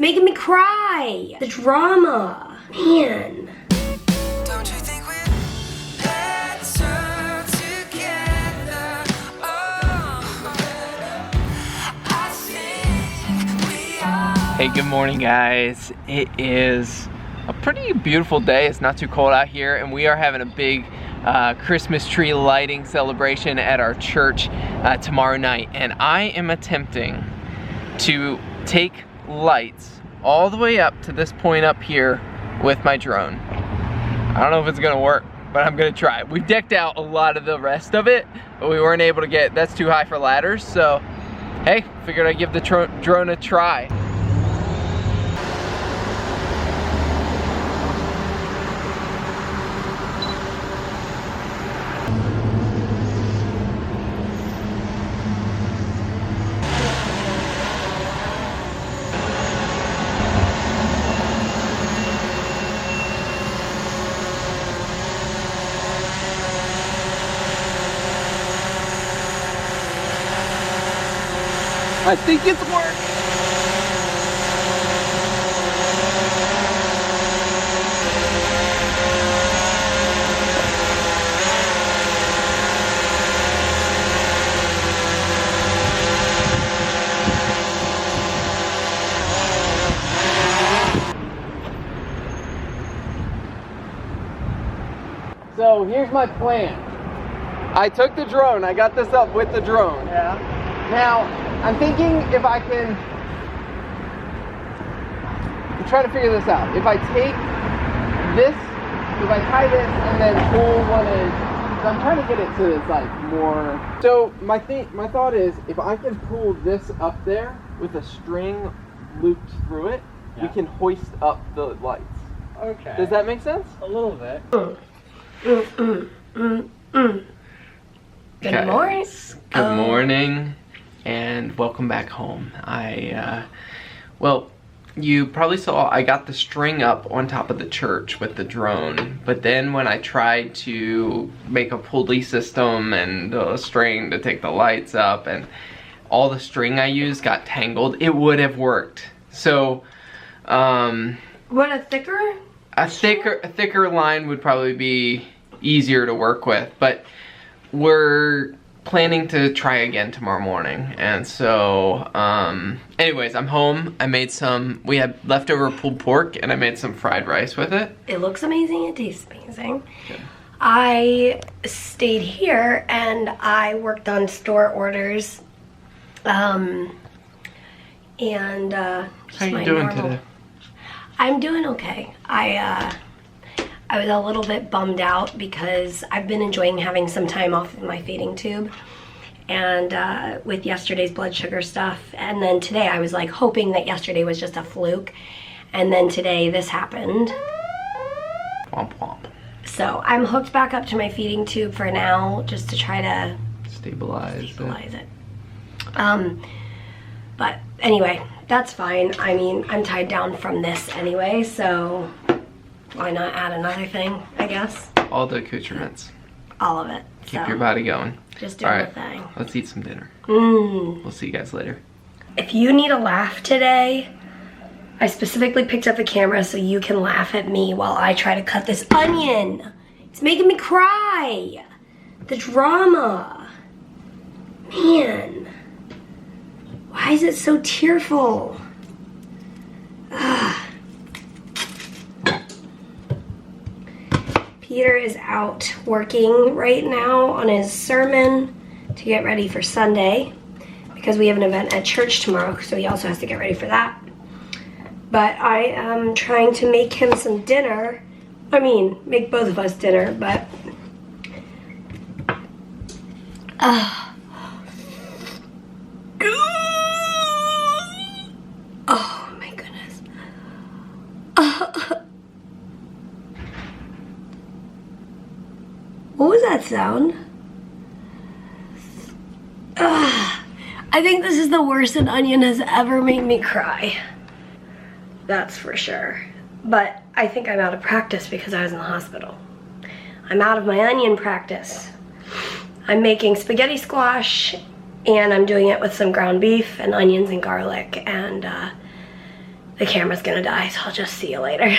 making me cry. The drama, man. Don't you think we're better together? Oh, I think we are. Hey, good morning, guys. It is a pretty beautiful day. It's not too cold out here, and we are having a big Christmas tree lighting celebration at our church tomorrow night. And I am attempting to take lights all the way up to this point up here with my drone. I don't know if it's gonna work, but I'm gonna try. We've decked out a lot of the rest of it, but we weren't able to get, that's too high for ladders. So, hey, figured I'd give the drone a try. I think it's working. So here's my plan. I took the drone, I got this up with the drone. Yeah. Now, I'm thinking if I can, I'm trying to figure this out. If I take this, if I tie this and then pull one in, so I'm trying to get it to like more. So my thought is if I can pull this up there with a string looped through it, we can hoist up the lights. Okay. Does that make sense? A little bit. Good morning. Good morning. And welcome back home. Well, you probably saw I got the string up on top of the church with the drone, but then when I tried to make a pulley system and a string to take the lights up, and all the string I used got tangled, it would have worked. So, What, a thicker? A thicker line would probably be easier to work with, but we're planning to try again tomorrow morning. And so anyways, I'm home. I made we had leftover pulled pork and I made some fried rice with it. It looks amazing, it tastes amazing. Good. I stayed here and I worked on store orders. How you doing today? I'm doing okay. I was a little bit bummed out because I've been enjoying having some time off of my feeding tube, and with yesterday's blood sugar stuff, and then today I was like hoping that yesterday was just a fluke, and then today this happened. Womp womp. So I'm hooked back up to my feeding tube for now, just to try to stabilize it. But anyway, that's fine. I mean, I'm tied down from this anyway, so why not add another thing, I guess? All the accoutrements. All of it. Keep your body going. Just doing the thing. Let's eat some dinner. We'll see you guys later. If you need a laugh today, I specifically picked up the camera so you can laugh at me while I try to cut this onion. It's making me cry. The drama. Man. Why is it so tearful? Ugh. Peter is out working right now on his sermon to get ready for Sunday because we have an event at church tomorrow, so he also has to get ready for that. But I am trying to make him some dinner. I mean, make both of us dinner, but oh my goodness. What was that sound? I think this is the worst an onion has ever made me cry. That's for sure. But I think I'm out of practice because I was in the hospital. I'm out of my onion practice. I'm making spaghetti squash and I'm doing it with some ground beef and onions and garlic, and the camera's gonna die, so I'll just see you later.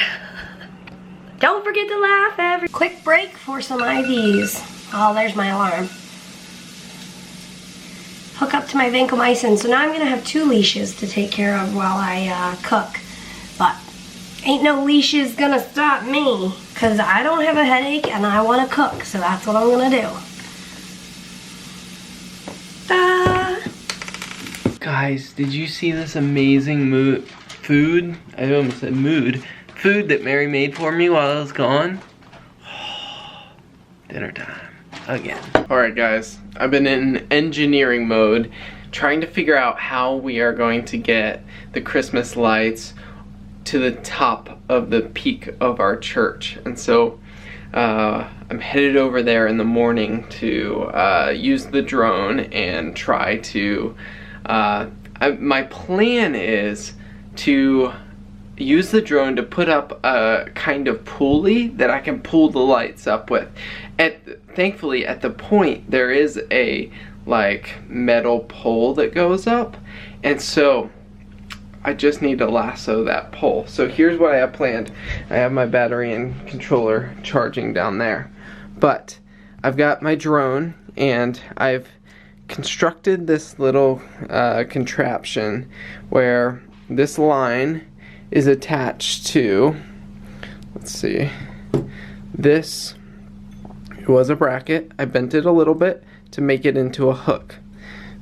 Don't forget to laugh every quick break for some IVs. Oh, there's my alarm. Hook up to my vancomycin. So now I'm gonna have 2 leashes to take care of while I cook. But ain't no leashes gonna stop me, cause I don't have a headache and I wanna cook, so that's what I'm gonna do. Guys, did you see this amazing food? I almost said mood. Food that Mary made for me while I was gone. Dinner time again. Alright guys, I've been in engineering mode trying to figure out how we are going to get the Christmas lights to the top of the peak of our church. And so I'm headed over there in the morning to use the drone and try to my plan is to use the drone to put up a kind of pulley that I can pull the lights up with. Thankfully at the point there is a like metal pole that goes up, and so I just need to lasso that pole. So here's what I have planned. I have my battery and controller charging down there, but I've got my drone and I've constructed this little contraption where this line is attached to, let's see, this was a bracket. I bent it a little bit to make it into a hook.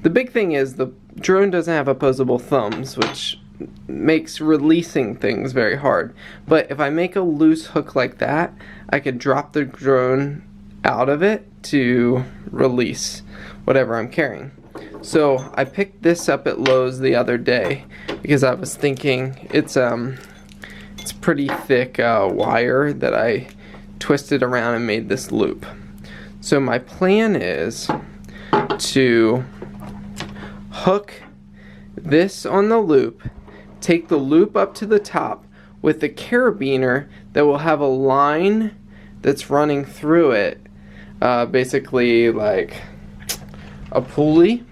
The big thing is the drone doesn't have opposable thumbs, which makes releasing things very hard. But if I make a loose hook like that, I could drop the drone out of it to release whatever I'm carrying. So I picked this up at Lowe's the other day because I was thinking it's pretty thick wire that I twisted around and made this loop. So my plan is to hook this on the loop, take the loop up to the top with the carabiner that will have a line that's running through it, basically like a pulley.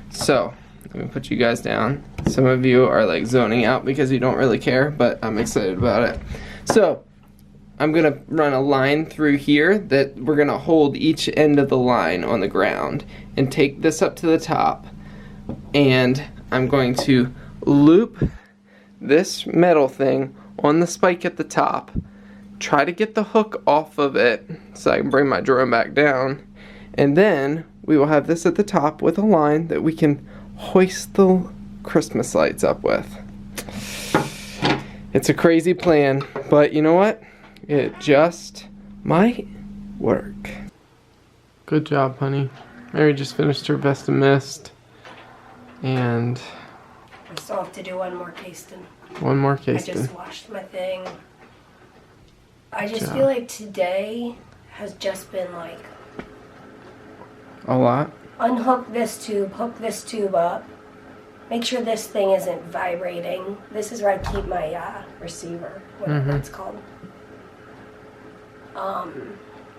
So let me put you guys down. Some of you are like zoning out because you don't really care, but I'm excited about it. So I'm gonna run a line through here that we're gonna hold each end of the line on the ground and take this up to the top, and I'm going to loop this metal thing on the spike at the top, try to get the hook off of it so I can bring my drone back down, and then we will have this at the top with a line that we can hoist the Christmas lights up with. It's a crazy plan, but you know what? It just might work. Good job, honey. Mary just finished her best of mist, and I still have to do one more casting. One more I casting. just washed my thing. I just feel like today has just been like a lot. Unhook this tube, hook this tube up, make sure this thing isn't vibrating. This is where I keep my receiver, whatever it's called.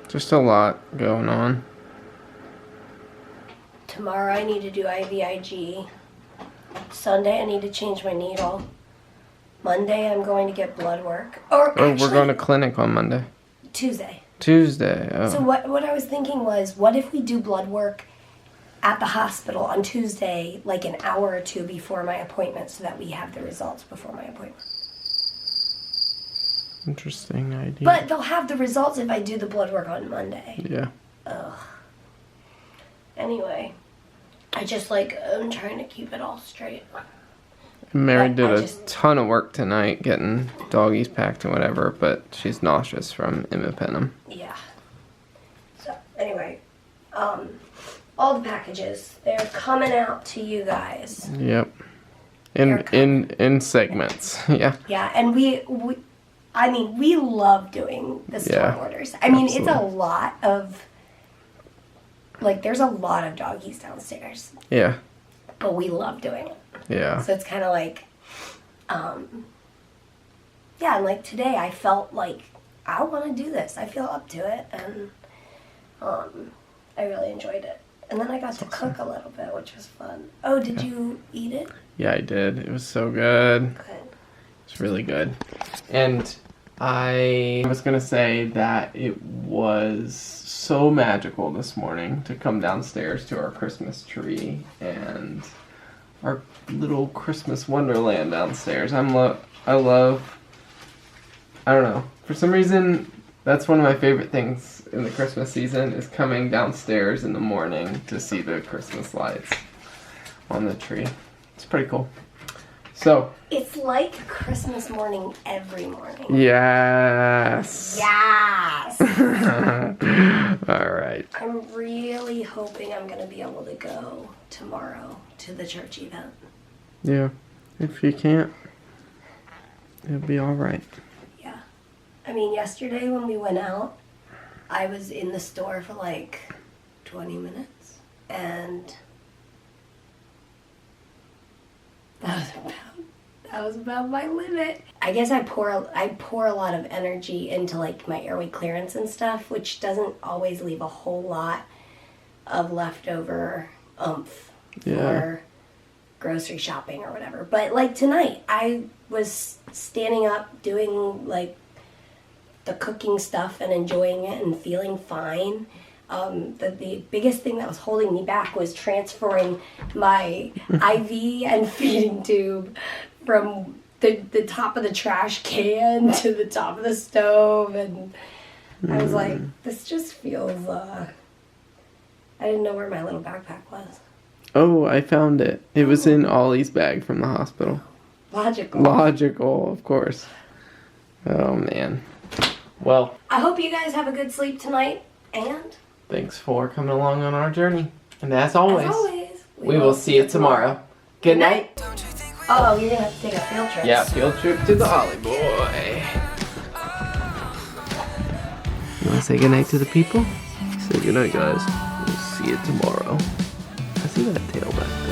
Just a lot going on. Tomorrow I need to do IVIG. Sunday I need to change my needle. Monday I'm going to get blood work. Or actually, we're going to clinic on Monday. Tuesday. Oh. So what I was thinking was, what if we do blood work at the hospital on Tuesday, like an hour or two before my appointment, so that we have the results before my appointment. Interesting idea. But they'll have the results if I do the blood work on Monday. Yeah. Ugh. Anyway, I'm trying to keep it all straight. Mary did a ton of work tonight getting doggies packed and whatever, but she's nauseous from imipenem. Yeah. So, anyway, all the packages, they're coming out to you guys. Yep. In segments. Yeah. Yeah, and we love doing the store orders. I mean, absolutely. it's a lot of, like, there's a lot of doggies downstairs. Yeah. But we love doing it. Yeah. So it's kind of like, yeah, and like today I felt like I want to do this. I feel up to it, and I really enjoyed it. And then I got to cook a little bit, which was fun. Oh, did you eat it? Yeah, I did. It was so good. Good. It's really good. And I was gonna say that it was so magical this morning to come downstairs to our Christmas tree and our little Christmas wonderland downstairs. I don't know, for some reason that's one of my favorite things in the Christmas season is coming downstairs in the morning to see the Christmas lights on the tree. It's pretty cool. So It's like Christmas morning every morning. yes. Yes! All right. I'm really hoping I'm going to be able to go tomorrow to the church event. Yeah. If you can't, it'll be all right. Yeah. I mean, yesterday when we went out, I was in the store for like 20 minutes. And that was about my limit. I guess I pour a lot of energy into like my airway clearance and stuff, which doesn't always leave a whole lot of leftover oomph for grocery shopping or whatever. But like tonight, I was standing up doing like the cooking stuff and enjoying it and feeling fine. The biggest thing that was holding me back was transferring my IV and feeding tube from the top of the trash can to the top of the stove, and I was like, this just feels, I didn't know where my little backpack was. Oh, I found it. It was in Ollie's bag from the hospital. Logical, of course. Oh, man. Well, I hope you guys have a good sleep tonight, and thanks for coming along on our journey. And as always, we will see you tomorrow. Good night. Oh, you're going to have to take a field trip. Yeah, field trip to the Ollie boy. You want to say goodnight to the people? Say goodnight, guys. We'll see you tomorrow. I see that tail back.